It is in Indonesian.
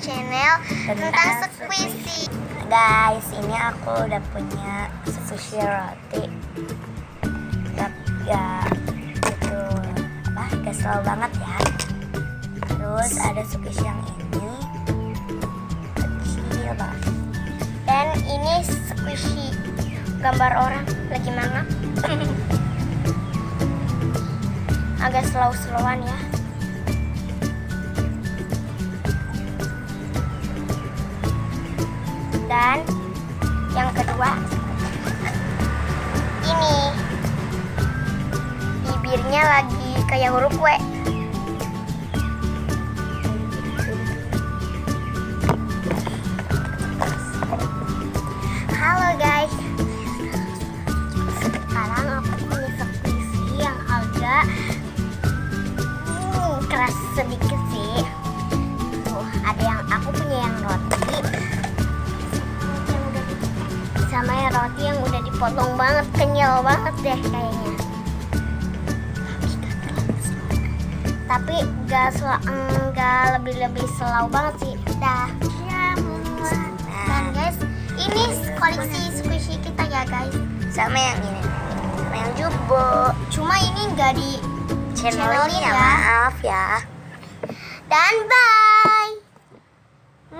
channel tentang squishy. Guys, ini aku udah punya squishy roti. Ya itu gak slow banget ya. Terus ada squishy yang ini kecil banget. Dan ini squishy gambar orang lagi mangap. Agak slow-slowan ya. Dan yang kedua ini bibirnya lagi kayak huruf W. Halo guys, sekarang aku punya squishy yang agak keras sedikit sih. Tuh, ada yang aku punya yang roti sama yang roti yang udah dipotong banget, kenyal banget deh kayaknya. Tapi gak lebih slow banget sih. Dah. Dan guys, ini koleksi squishy kita ya guys. Sama yang ini, sama yang jumbo. Cuma ini nggak di Channelnya ya. maaf ya. Dan bye.